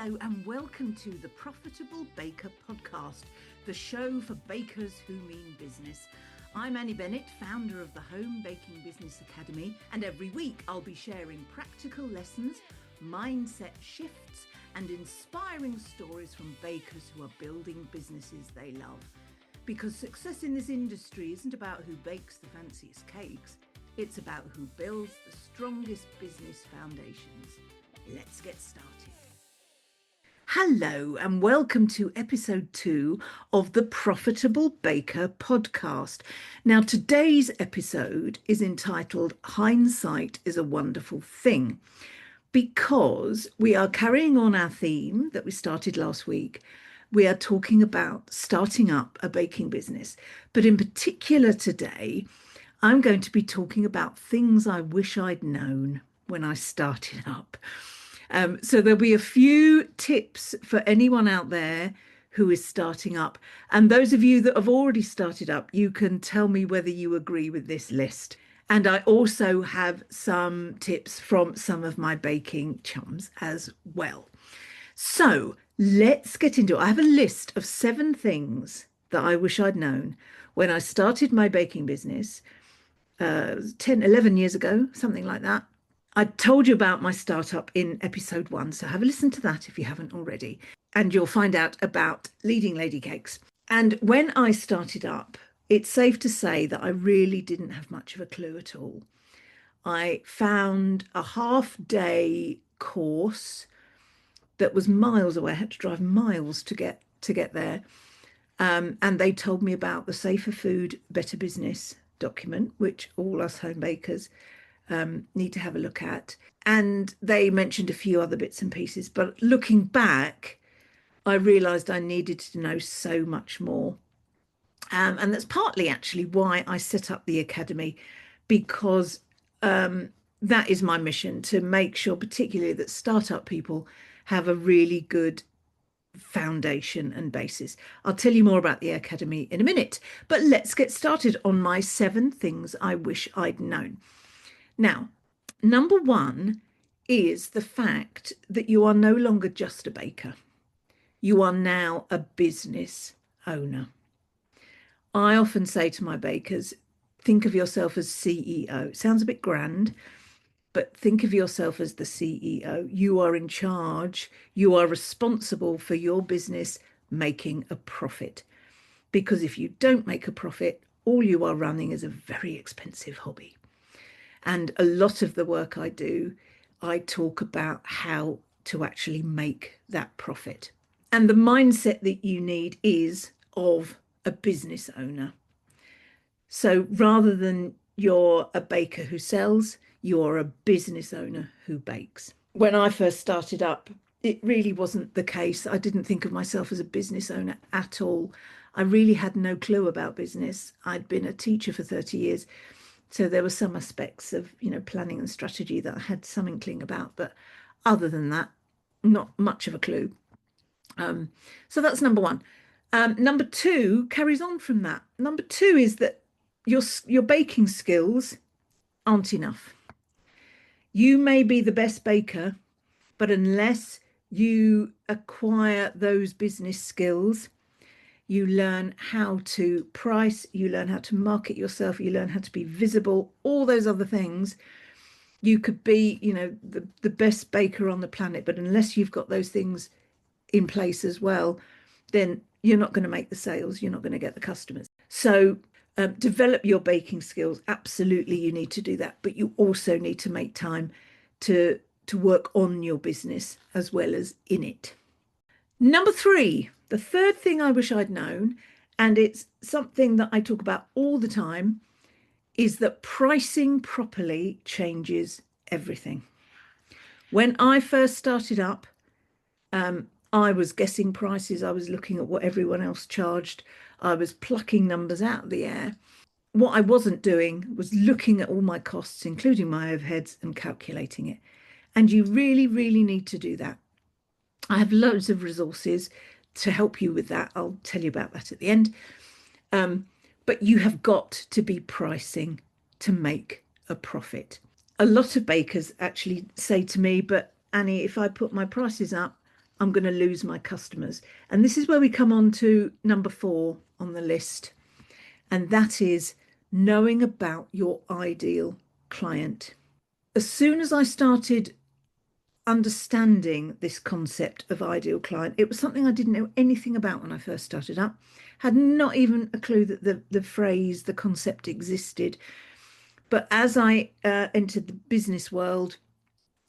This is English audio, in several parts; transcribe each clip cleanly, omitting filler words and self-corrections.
Hello and welcome to the Profitable Baker podcast, the show for bakers who mean business. I'm Annie Bennett, founder of the Home Baking Business Academy, and every week I'll be sharing practical lessons, mindset shifts, and inspiring stories from bakers who are building businesses they love. Because success in this industry isn't about who bakes the fanciest cakes, it's about who builds the strongest business foundations. Let's get started. Hello and welcome to episode 2 of the Profitable Baker podcast. Now, today's episode is entitled Hindsight is a Wonderful Thing, because we are carrying on our theme that we started last week. We are talking about starting up a baking business, but in particular today, I'm going to be talking about things I wish I'd known when I started up. So there'll be a few tips for anyone out there who is starting up. And those of you that have already started up, you can tell me whether you agree with this list. And I also have some tips from some of my baking chums as well. So let's get into it. I have a list of 7 things that I wish I'd known when I started my baking business 11 years ago, something like that. I told you about my startup in episode 1, so have a listen to that if you haven't already, and you'll find out about Leading Lady Cakes. And when I started up, it's safe to say that I really didn't have much of a clue at all. I found a half-day course that was miles away. I had to drive miles to get there, and they told me about the Safer Food, Better Business document, which all us home bakers need to have a look at. And they mentioned a few other bits and pieces, but looking back, I realized I needed to know so much more. And that's partly actually why I set up the academy, because that is my mission, to make sure particularly that startup people have a really good foundation and basis. I'll tell you more about the academy in a minute, but let's get started on my 7 things I wish I'd known. Now, number 1 is the fact that you are no longer just a baker. You are now a business owner. I often say to my bakers, think of yourself as CEO. It sounds a bit grand, but think of yourself as the CEO. You are in charge. You are responsible for your business making a profit. Because if you don't make a profit, all you are running is a very expensive hobby. And a lot of the work I do, I talk about how to actually make that profit. And the mindset that you need is of a business owner. So rather than you're a baker who sells, you're a business owner who bakes. When I first started up, it really wasn't the case. I didn't think of myself as a business owner at all. I really had no clue about business. I'd been a teacher for 30 years. So there were some aspects of, planning and strategy that I had some inkling about, but other than that, not much of a clue. So that's number 1. Number 2 carries on from that. Number 2 is that your baking skills aren't enough. You may be the best baker, but unless you acquire those business skills, you learn how to price, you learn how to market yourself, you learn how to be visible, all those other things. You could be, the best baker on the planet, but unless you've got those things in place as well, then you're not going to make the sales, you're not going to get the customers. So develop your baking skills. Absolutely, you need to do that, but you also need to make time to work on your business as well as in it. Number 3, the third thing I wish I'd known, and it's something that I talk about all the time, is that pricing properly changes everything. When I first started up, I was guessing prices. I was looking at what everyone else charged. I was plucking numbers out of the air. What I wasn't doing was looking at all my costs, including my overheads, and calculating it. And you really, really need to do that. I have loads of resources to help you with that. I'll tell you about that at the end. But you have got to be pricing to make a profit. A lot of bakers actually say to me, but Annie, if I put my prices up, I'm going to lose my customers. And this is where we come on to number 4 on the list, and that is knowing about your ideal client. As soon as I started understanding this concept of ideal client, it was something I didn't know anything about when I first started up, had not even a clue that the phrase, the concept existed. But as I entered the business world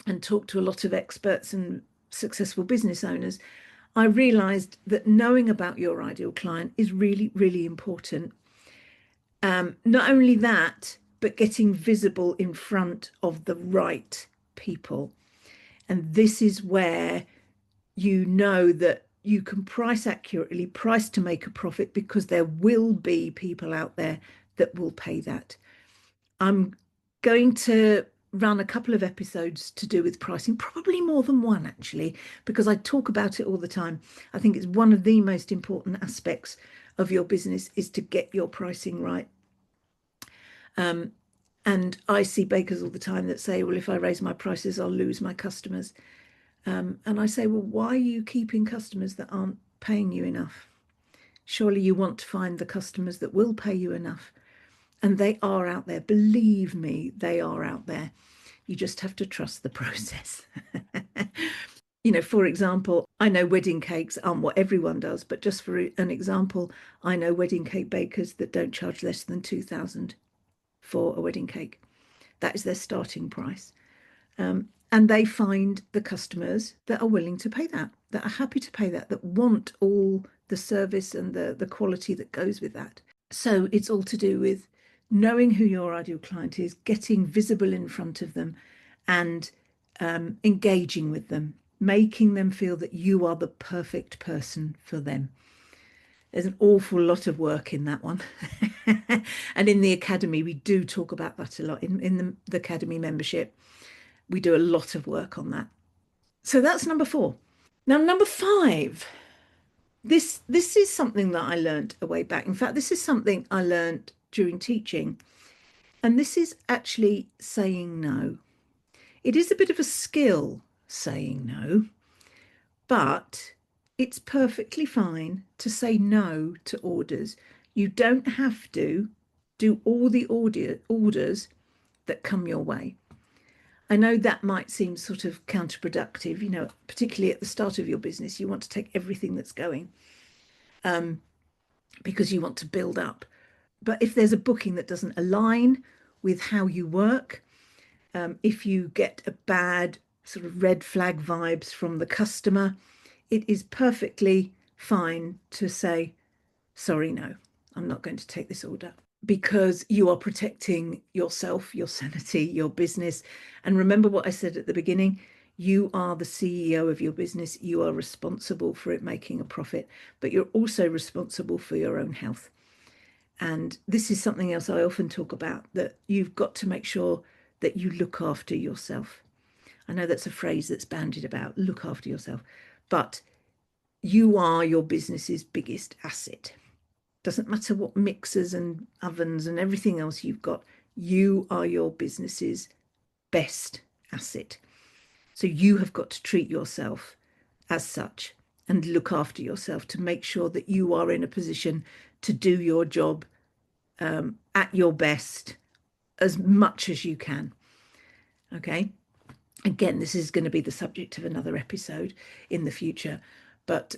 and talked to a lot of experts and successful business owners, I realized that knowing about your ideal client is really, really important. Not only that, but getting visible in front of the right people. And this is where you know that you can price accurately, price to make a profit, because there will be people out there that will pay that. I'm going to run a couple of episodes to do with pricing, probably more than one actually, because I talk about it all the time. I think it's one of the most important aspects of your business is to get your pricing right. And I see bakers all the time that say, well, if I raise my prices, I'll lose my customers. And I say, well, why are you keeping customers that aren't paying you enough? Surely you want to find the customers that will pay you enough. And they are out there. Believe me, they are out there. You just have to trust the process. You know, for example, I know wedding cakes aren't what everyone does, but just for an example, I know wedding cake bakers that don't charge less than 2,000 for a wedding cake. That is their starting price. And they find the customers that are willing to pay that, that are happy to pay that, that want all the service and the quality that goes with that. So it's all to do with knowing who your ideal client is, getting visible in front of them, and engaging with them, making them feel that you are the perfect person for them. There's an awful lot of work in that one. And in the academy, we do talk about that a lot. In the academy membership, we do a lot of work on that. So that's number 4. Now, number 5, this is something that I learned a way back. In fact, this is something I learned during teaching. And this is actually saying no. It is a bit of a skill saying no, but it's perfectly fine to say no to orders. You don't have to do all the orders that come your way. I know that might seem sort of counterproductive, you know, particularly at the start of your business. You want to take everything that's going because you want to build up. But if there's a booking that doesn't align with how you work, if you get a bad sort of red flag vibes from the customer, it is perfectly fine to say, sorry, no, I'm not going to take this order, because you are protecting yourself, your sanity, your business. And remember what I said at the beginning, you are the CEO of your business. You are responsible for it making a profit, but you're also responsible for your own health. And this is something else I often talk about, that you've got to make sure that you look after yourself. I know that's a phrase that's bandied about, look after yourself, but you are your business's biggest asset. Doesn't matter what mixers and ovens and everything else you've got, you are your business's best asset. So you have got to treat yourself as such and look after yourself to make sure that you are in a position to do your job at your best as much as you can. Okay. Again, this is going to be the subject of another episode in the future, but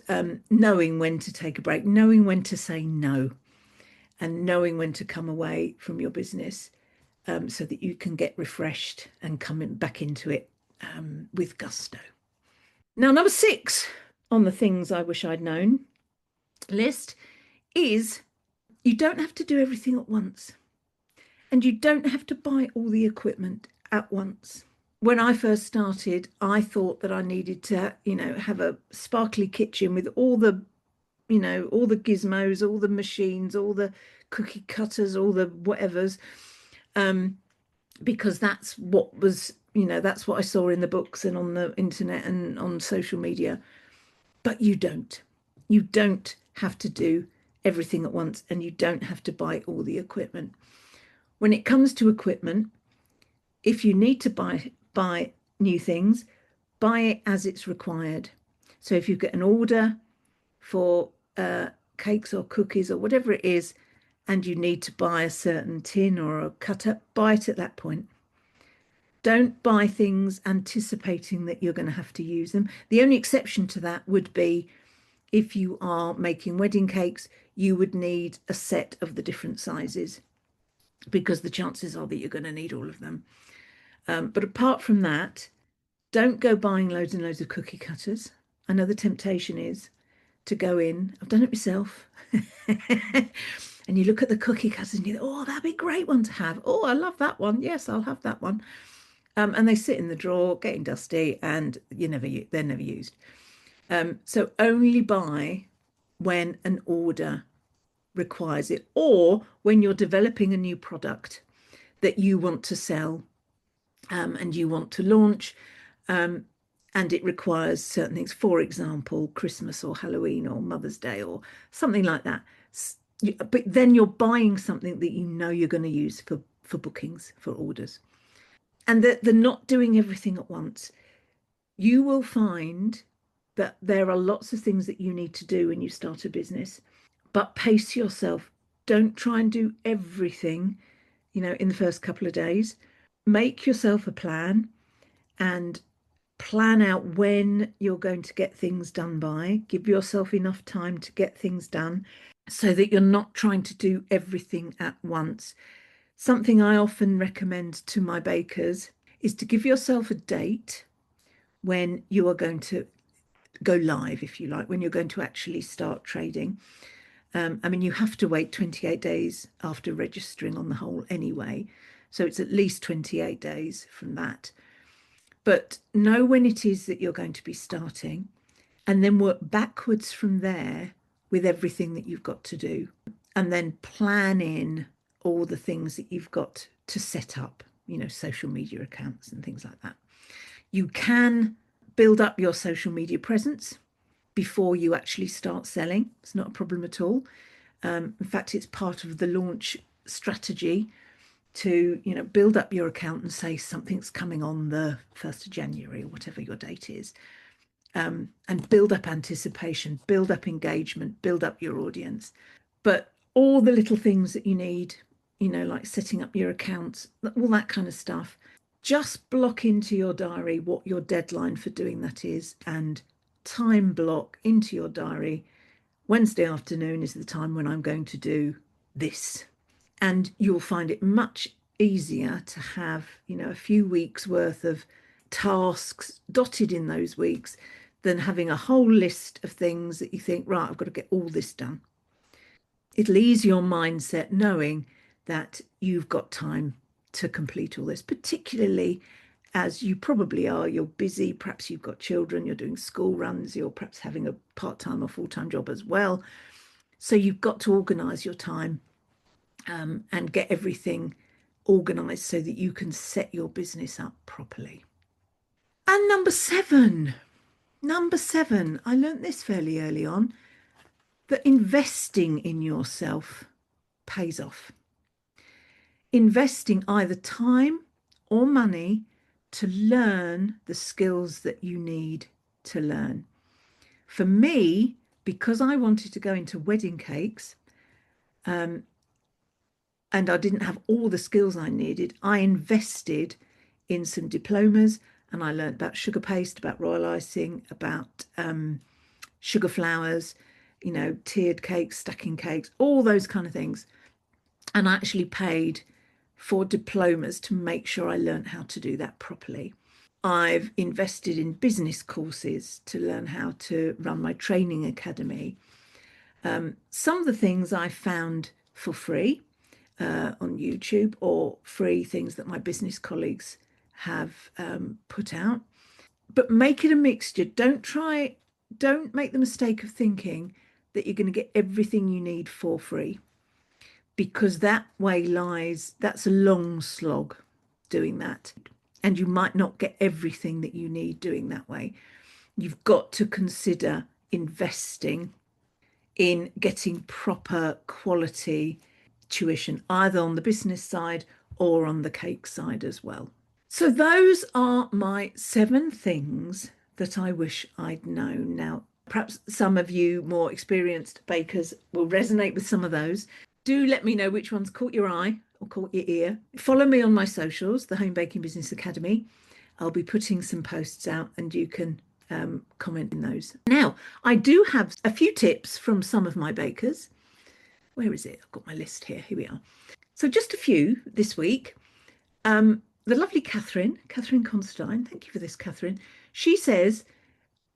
knowing when to take a break, knowing when to say no, and knowing when to come away from your business so that you can get refreshed and come back into it with gusto. Now, number 6 on the things I wish I'd known list is you don't have to do everything at once, and you don't have to buy all the equipment at once. When I first started, I thought that I needed to, you know, have a sparkly kitchen with all the, you know, all the gizmos, all the machines, all the cookie cutters, all the whatevers, because that's what was, you know, that's what I saw in the books and on the internet and on social media. But you don't. You don't have to do everything at once, and you don't have to buy all the equipment. When it comes to equipment, if you need to buy new things, buy it as it's required. So if you get an order for cakes or cookies or whatever it is, and you need to buy a certain tin or a cutter, buy it at that point. Don't buy things anticipating that you're going to have to use them. The only exception to that would be if you are making wedding cakes, you would need a set of the different sizes because the chances are that you're going to need all of them. But apart from that, don't go buying loads and loads of cookie cutters. I know the temptation is to go in. I've done it myself. And you look at the cookie cutters and you think, oh, that'd be a great one to have. Oh, I love that one. Yes, I'll have that one. And they sit in the drawer, getting dusty, and they're never used. So only buy when an order requires it, or when you're developing a new product that you want to sell, and you want to launch, and it requires certain things, for example, Christmas or Halloween or Mother's Day or something like that. But then you're buying something that you know you're going to use for bookings, for orders. And the not doing everything at once. You will find that there are lots of things that you need to do when you start a business, but pace yourself. Don't try and do everything, in the first couple of days. Make yourself a plan and plan out when you're going to get things done by. Give yourself enough time to get things done so that you're not trying to do everything at once. Something I often recommend to my bakers is to give yourself a date when you are going to go live, if you like, when you're going to actually start trading. I mean, you have to wait 28 days after registering on the whole anyway. So it's at least 28 days from that. But know when it is that you're going to be starting, and then work backwards from there with everything that you've got to do. And then plan in all the things that you've got to set up, social media accounts and things like that. You can build up your social media presence before you actually start selling. It's not a problem at all. In fact, it's part of the launch strategy to, build up your account and say something's coming on the 1st of January or whatever your date is. And build up anticipation, build up engagement, build up your audience. But all the little things that you need, like setting up your accounts, all that kind of stuff, just block into your diary what your deadline for doing that is, and time block into your diary. Wednesday afternoon is the time when I'm going to do this. And you'll find it much easier to have, a few weeks worth of tasks dotted in those weeks than having a whole list of things that you think, right, I've got to get all this done. It'll ease your mindset knowing that you've got time to complete all this, particularly as you probably are. You're busy, perhaps you've got children, you're doing school runs, you're perhaps having a part-time or full-time job as well. So you've got to organise your time, and get everything organised so that you can set your business up properly. And number seven, I learned this fairly early on, that investing in yourself pays off. Investing either time or money to learn the skills that you need to learn. For me, because I wanted to go into wedding cakes, and I didn't have all the skills I needed, I invested in some diplomas, and I learned about sugar paste, about royal icing, about sugar flowers, tiered cakes, stacking cakes, all those kind of things. And I actually paid for diplomas to make sure I learned how to do that properly. I've invested in business courses to learn how to run my training academy. Some of the things I found for free on YouTube, or free things that my business colleagues have put out. But make it a mixture. Don't make the mistake of thinking that you're going to get everything you need for free, because that's a long slog doing that. And you might not get everything that you need doing that way. You've got to consider investing in getting proper quality tuition, either on the business side or on the cake side as well. So those are my 7 things that I wish I'd known. Now, perhaps some of you more experienced bakers will resonate with some of those. Do let me know which ones caught your eye or caught your ear. Follow me on my socials, the Home Baking Business Academy. I'll be putting some posts out and you can comment in those. Now, I do have a few tips from some of my bakers. Where is it? I've got my list here. Here we are. So just a few this week. The lovely Catherine Constantine, thank you for this, Catherine. She says,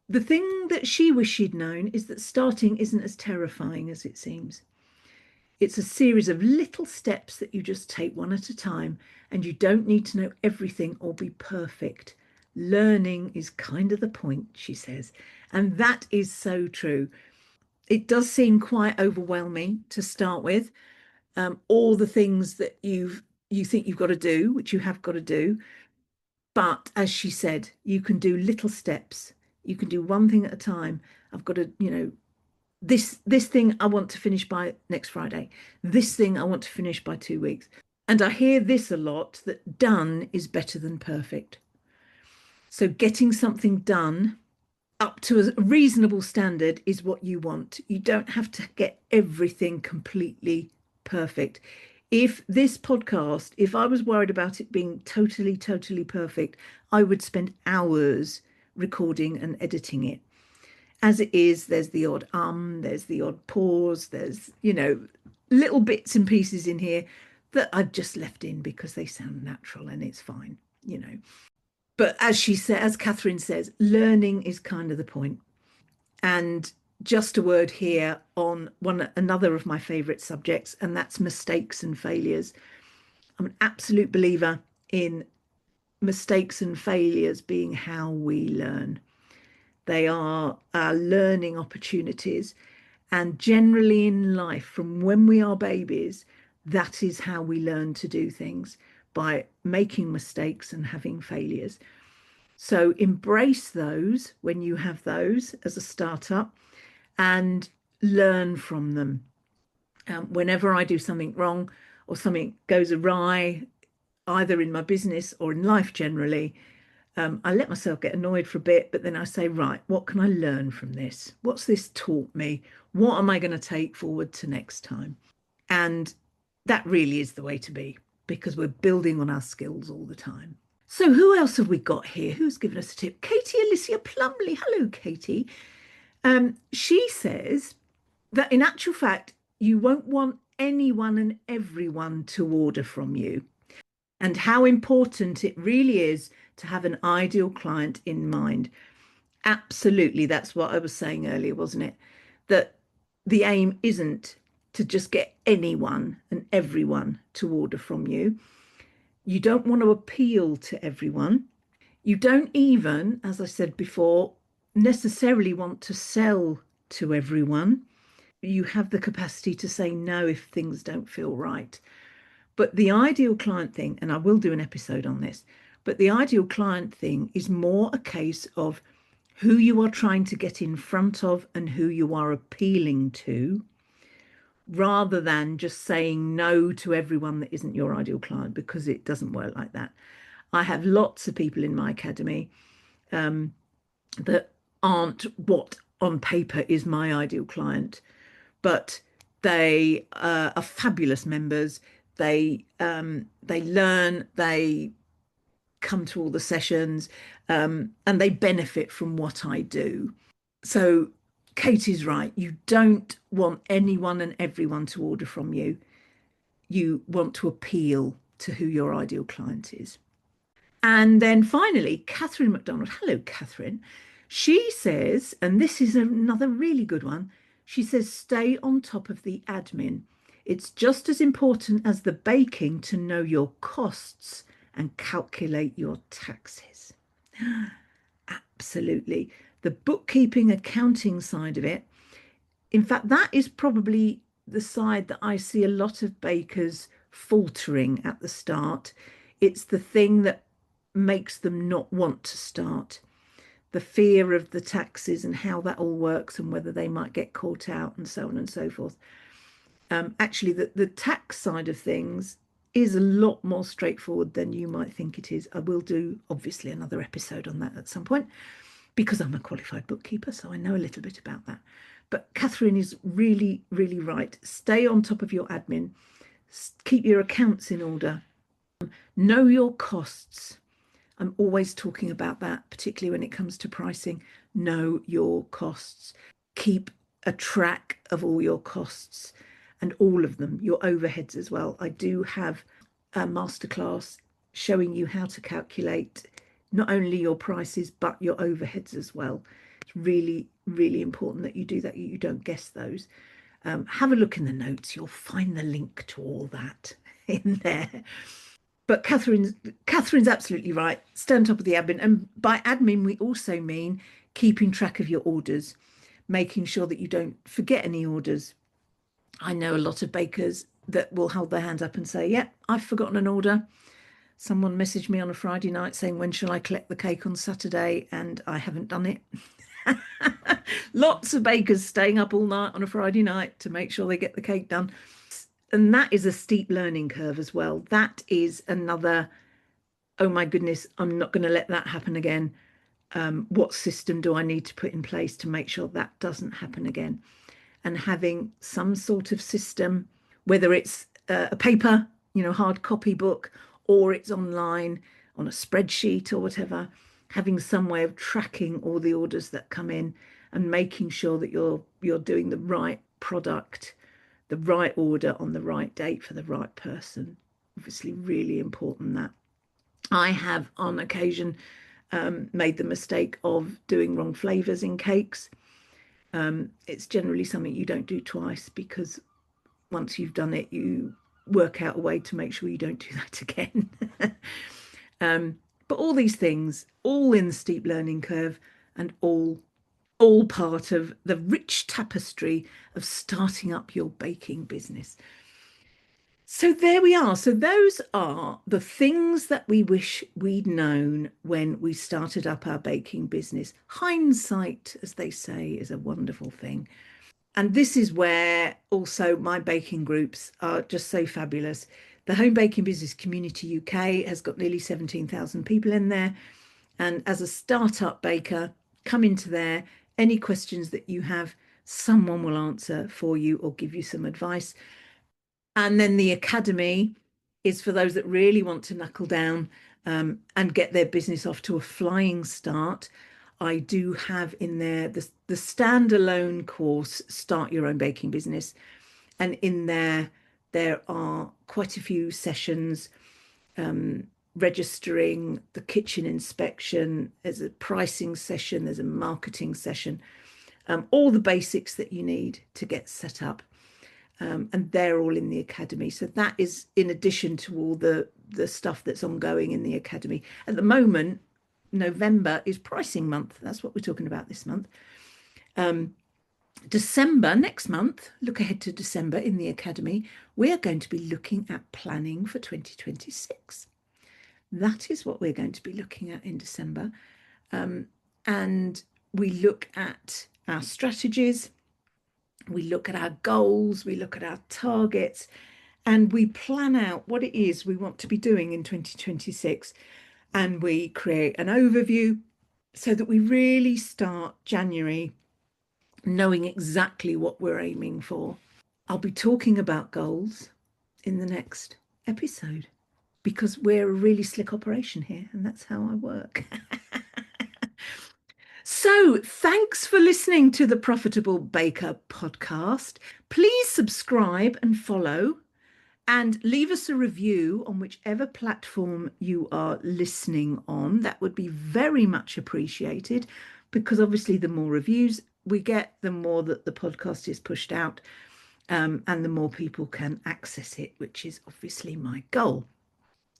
the thing that she wished she'd known is that starting isn't as terrifying as it seems. It's a series of little steps that you just take one at a time, and you don't need to know everything or be perfect. Learning is kind of the point, she says. And that is so true. It does seem quite overwhelming to start with. All the things that you think you've got to do, which you have got to do. But as she said, you can do little steps. You can do one thing at a time. I've got to, this thing I want to finish by next Friday. This thing I want to finish by 2 weeks. And I hear this a lot, that done is better than perfect. So getting something done up to a reasonable standard is what you want. You don't have to get everything completely perfect. If this podcast, if I was worried about it being totally, totally perfect, I would spend hours recording and editing it. As it is, there's the odd there's the odd pause, there's, little bits and pieces in here that I've just left in because they sound natural and it's fine, But as she said, as Catherine says, learning is kind of the point. And just a word here on another of my favorite subjects, and that's mistakes and failures. I'm an absolute believer in mistakes and failures being how we learn. They are our learning opportunities. And generally in life, from when we are babies, that is how we learn to do things, by making mistakes and having failures. So embrace those when you have those as a startup and learn from them. Whenever I do something wrong or something goes awry, either in my business or in life generally, I let myself get annoyed for a bit, but then I say, right, what can I learn from this? What's this taught me? What am I going to take forward to next time? And that really is the way to be, because we're building on our skills all the time. So who else have we got here? Who's given us a tip? Katie Alicia Plumley. Hello, Katie. She says that in actual fact, you won't want anyone and everyone to order from you, and how important it really is to have an ideal client in mind. Absolutely. That's what I was saying earlier, wasn't it? That the aim isn't to just get anyone and everyone to order from you. You don't want to appeal to everyone. You don't even, as I said before, necessarily want to sell to everyone. You have the capacity to say no if things don't feel right. But the ideal client thing, and I will do an episode on this, but the ideal client thing is more a case of who you are trying to get in front of and who you are appealing to, rather than just saying no to everyone that isn't your ideal client, because it doesn't work like that. I have lots of people in my academy that aren't what on paper is my ideal client, but they are fabulous members. They learn, they come to all the sessions, and they benefit from what I do. So Katie's right. You don't want anyone and everyone to order from you. You want to appeal to who your ideal client is. And then finally, Catherine McDonald. Hello, Catherine. She says, and this is another really good one, she says, stay on top of the admin. It's just as important as the baking to know your costs and calculate your taxes. Absolutely. The bookkeeping, accounting side of it. In fact, that is probably the side that I see a lot of bakers faltering at the start. It's the thing that makes them not want to start. The fear of the taxes and how that all works and whether they might get caught out and so on and so forth. Actually, the tax side of things is a lot more straightforward than you might think it is. I will do, obviously, another episode on that at some point. because I'm a qualified bookkeeper, so I know a little bit about that. But Catherine is really, really right. Stay on top of your admin, keep your accounts in order, know your costs. I'm always talking about that, particularly when it comes to pricing. Know your costs. Keep a track of all your costs and all of them, your overheads as well. I do have a masterclass showing you how to calculate not only your prices, but your overheads as well. It's really, really important that you do that, you don't guess those. Have a look in the notes. You'll find the link to all that in there. But Catherine's absolutely right. Stay on top of the admin. And by admin, we also mean keeping track of your orders, making sure that you don't forget any orders. I know a lot of bakers that will hold their hands up and say, yeah, I've forgotten an order. Someone messaged me on a Friday night saying, when shall I collect the cake on Saturday? And I haven't done it. Lots of bakers staying up all night on a Friday night to make sure they get the cake done. And that is a steep learning curve as well. That is another, oh my goodness, I'm not going to let that happen again. What system do I need to put in place to make sure that doesn't happen again? And having some sort of system, whether it's a paper, hard copy book, or it's online on a spreadsheet or whatever, having some way of tracking all the orders that come in and making sure that you're doing the right product, the right order on the right date for the right person. Obviously, really important that. I have on occasion made the mistake of doing wrong flavors in cakes. It's generally something you don't do twice, because once you've done it, you work out a way to make sure you don't do that again. But all these things, all in the steep learning curve, and all part of the rich tapestry of starting up your baking business. So there we are. So those are the things that we wish we'd known when we started up our baking business. Hindsight, as they say, is a wonderful thing. And this is where also my baking groups are just so fabulous. The Home Baking Business Community UK has got nearly 17,000 people in there. And as a startup baker, come into there. Any questions that you have, someone will answer for you or give you some advice. And then the academy is for those that really want to knuckle down and get their business off to a flying start. I do have in there the standalone course, Start Your Own Baking Business. And in there are quite a few sessions, registering, the kitchen inspection, there's a pricing session, there's a marketing session, all the basics that you need to get set up. And they're all in the academy. So that is in addition to all the stuff that's ongoing in the academy. At the moment, November is pricing month. That's what we're talking about this month. December, next month, look ahead to December in the academy, we are going to be looking at planning for 2026. That is what we're going to be looking at in December. And we look at our strategies, we look at our goals, we look at our targets, and we plan out what it is we want to be doing in 2026. And we create an overview so that we really start January knowing exactly what we're aiming for. I'll be talking about goals in the next episode, because we're a really slick operation here, and that's how I work. So thanks for listening to the Profitable Baker podcast. Please subscribe and follow, and leave us a review on whichever platform you are listening on. That would be very much appreciated, because obviously the more reviews we get, the more that the podcast is pushed out, and the more people can access it, which is obviously my goal.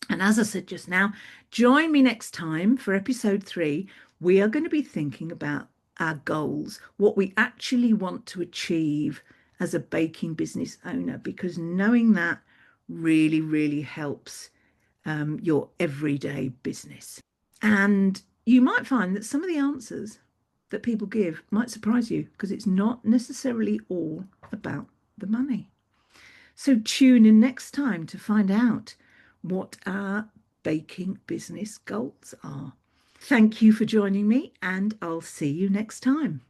And as I said just now, join me next time for episode 3. We are going to be thinking about our goals, what we actually want to achieve as a baking business owner, because knowing that really, really helps your everyday business. And you might find that some of the answers that people give might surprise you, because it's not necessarily all about the money. So tune in next time to find out what our baking business goals are. Thank you for joining me, and I'll see you next time.